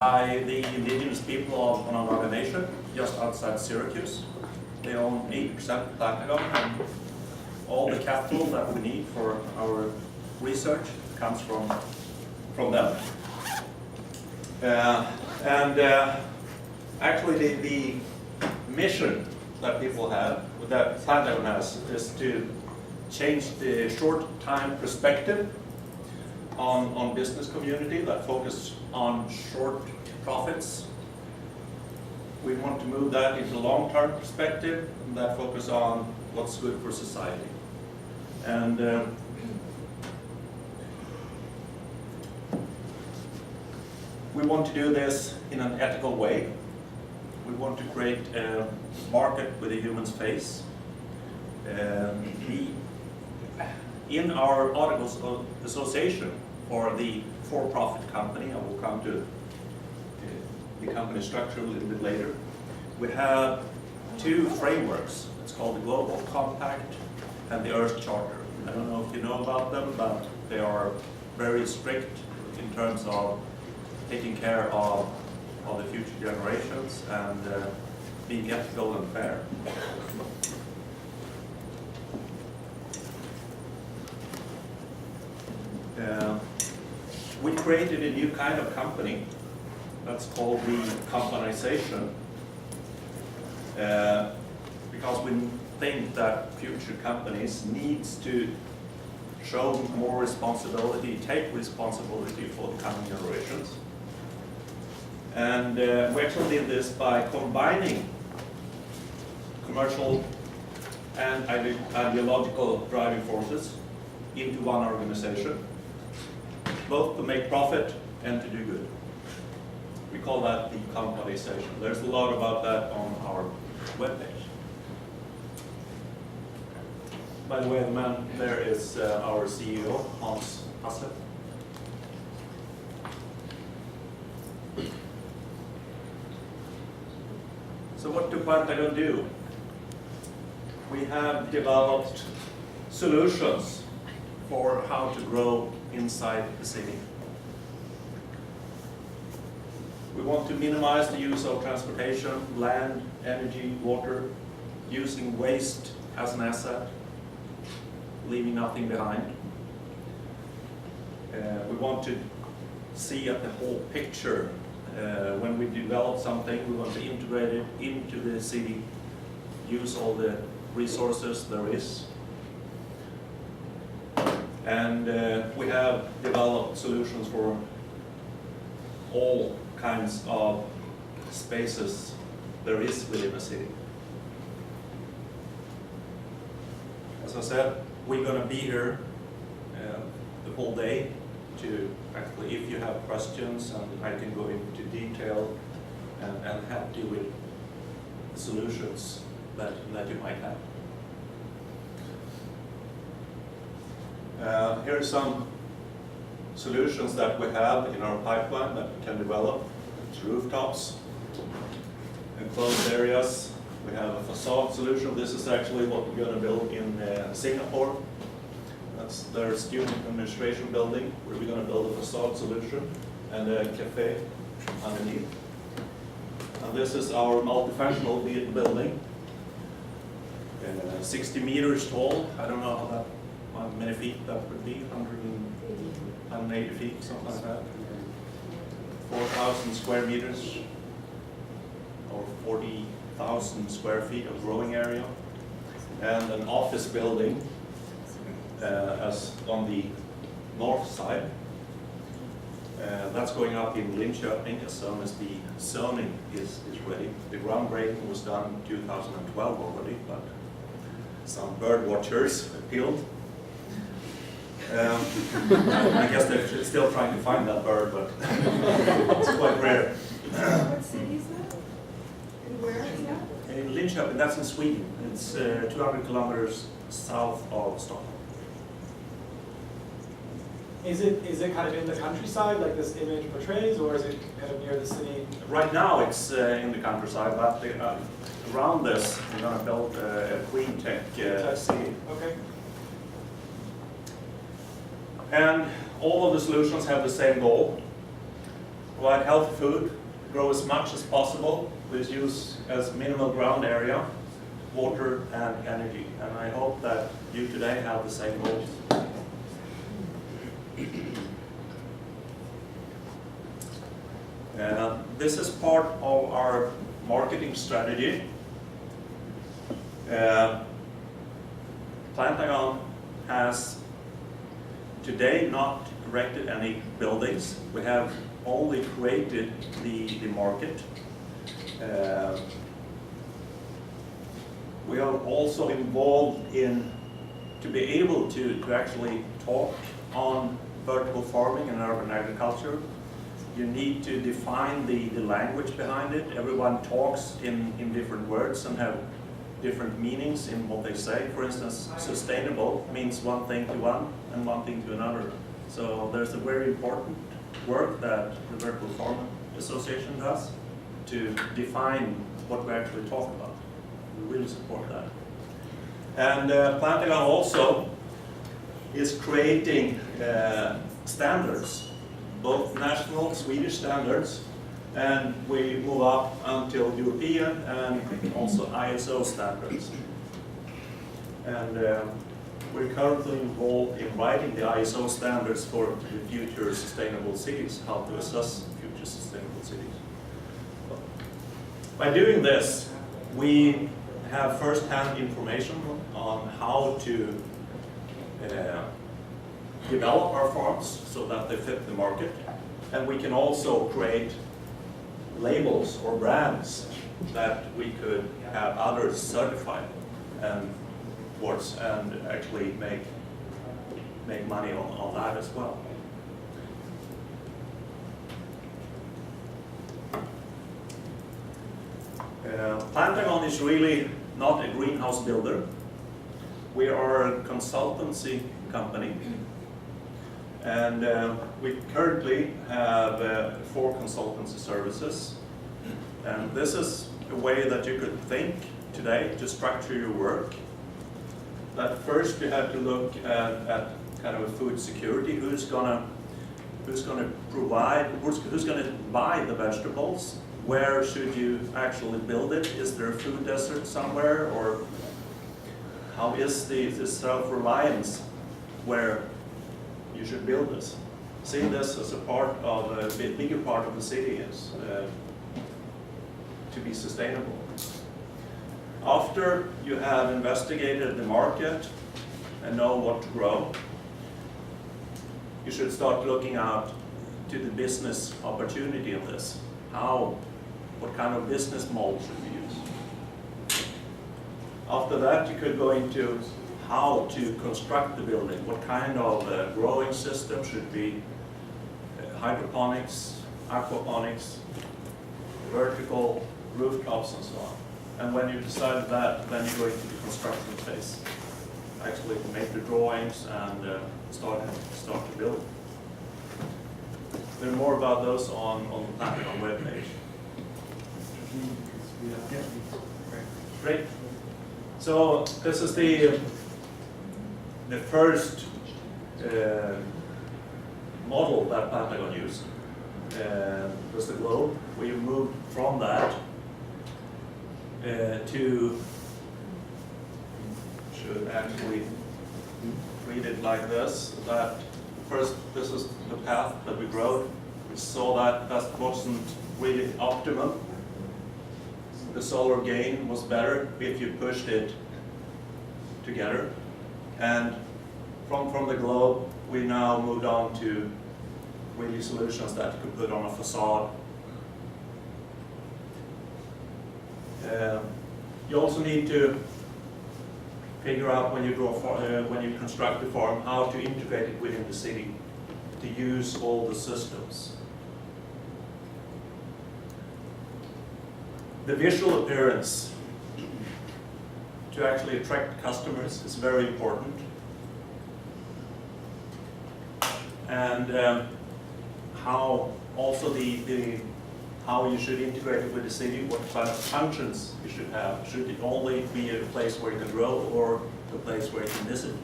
by the indigenous people of Onondaga Nation, just outside Syracuse. They own 80% of Platinum, and all the capital that we need for our research comes from them. Actually, the mission that people have, that Platinum has, is to change the short-time perspective on business community that focus on short profits. We want to move that into long-term perspective that focus on what's good for society. And we want to do this in an ethical way. We want to create a market with a human's face. In our articles of association for the for-profit company, I will come to the company structure a little bit later, we have two frameworks. It's called the Global Compact and the Earth Charter. I don't know if you know about them, but they are very strict in terms of taking care of the future generations and being ethical and fair. We created a new kind of company that's called the companization because we think that future companies needs to show more responsibility, take responsibility for the coming generations. And we actually did this by combining commercial and ideological driving forces into one organization, both to make profit and to do good. We call that the companization. There's a lot about that on our webpage. By the way, the man there is our CEO, Hans Hassler. So what do Pentagon do? We have developed solutions for how to grow inside the city. We want to minimize the use of transportation, land, energy, water, using waste as an asset, leaving nothing behind. We want to see at the whole picture. When we develop something, we want to integrate it into the city, use all the resources there is. And we have developed solutions for all kinds of spaces there is within a city. As I said, we're going to be here the whole day to actually, if you have questions, and I can go into detail and help you with the solutions that you might have. Here are some solutions that we have in our pipeline that we can develop. It's rooftops, enclosed areas. We have a facade solution. This is actually what we're going to build in Singapore. That's their student administration building, where we're going to build a facade solution and a cafe underneath. And this is our multifunctional building, 60 meters tall. I don't know how many feet that would be, 180 feet, something like that. 4,000 square meters, or 40,000 square feet of growing area, and an office building as on the north side. That's going up in Linköping as soon as the zoning is ready. The groundbreaking was done in 2012 already, but some bird watchers appealed. I guess they're still trying to find that bird, but it's quite rare. What city is that? And where is that? In Linköping, that's in Sweden. It's 200 kilometers south of Stockholm. Is it kind of in the countryside, like this image portrays, or is it kind of near the city? Right now it's in the countryside, but around this we're going to build a clean tech city. Okay. And all of the solutions have the same goal. provide healthy food, grow as much as possible, with use as minimal ground area, water and energy. And I hope that you today have the same goals. This is part of our marketing strategy. Plantagon has today not erected any buildings. We have only created the market. We are also involved in, to be able to actually talk on vertical farming and urban agriculture, you need to define the language behind it. Everyone talks in different words and have different meanings in what they say. For instance, sustainable means one thing to one and one thing to another. So there's a very important work that the Vertical Farming Association does to define what we actually talk about. We really support that. And Plantagon also is creating standards, both national Swedish standards, and we move up until European and also ISO standards. And we're currently involved in writing the ISO standards for the future sustainable cities, how to assess future sustainable cities. By doing this, we have first-hand information on how to develop our farms so that they fit the market, and we can also create labels or brands that we could have others certify and actually make money on that as well. Plantagon is really not a greenhouse builder. We are a consultancy company, and we currently have 4 consultancy services. And this is a way that you could think today to structure your work. That first you have to look at kind of a food security. Who's gonna provide? Who's gonna buy the vegetables? Where should you actually build it? Is there a food desert somewhere, or how is the self-reliance where you should build this? See this as a part of a bigger part of the city is to be sustainable. After you have investigated the market and know what to grow, you should start looking out to the business opportunity in this. What kind of business model should we use? After that, you could go into how to construct the building. What kind of growing system should be hydroponics, aquaponics, vertical rooftops, and so on. And when you decide that, then you go into the construction phase. Actually make the drawings and start to build. Learn more about those on the Plantagon webpage. Great. So this is the first model that Plantagon used. Was the globe. We moved from that to, should actually read it like this, that first this is the path that we rode. We saw that wasn't really optimum. The solar gain was better if you pushed it together. And from the globe, we now moved on to really solutions that you could put on a facade. You also need to figure out when you construct a farm how to integrate it within the city to use all the systems. The visual appearance to actually attract customers is very important. And how also how you should integrate it with the city, what kind of functions you should have. Should it only be a place where you can grow or a place where you can visit?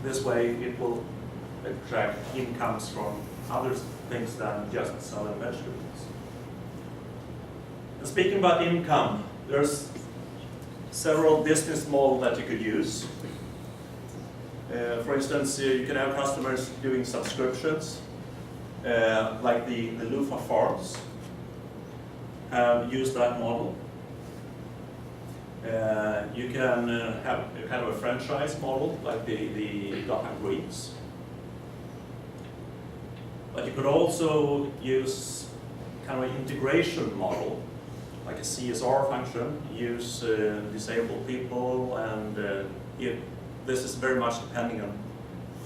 This way it will attract incomes from other things than just selling vegetables. And speaking about income, there's several business models that you could use. For instance, you can have customers doing subscriptions, like the Lufa Farms have used that model. You can have a kind of a franchise model, like the Dr. Greens. But you could also use kind of an integration model, like a CSR function, use disabled people, and this is very much depending on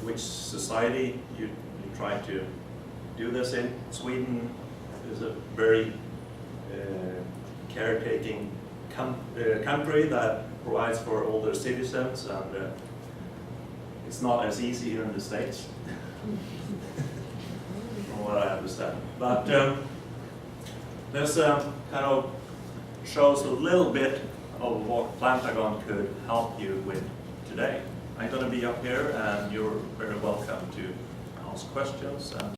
which society you try to do this in. Sweden is a very caretaking country that provides for all their citizens, and it's not as easy here in the States, from what I understand. But this kind of shows a little bit of what Plantagon could help you with today. I'm going to be up here, and you're very welcome to ask questions. And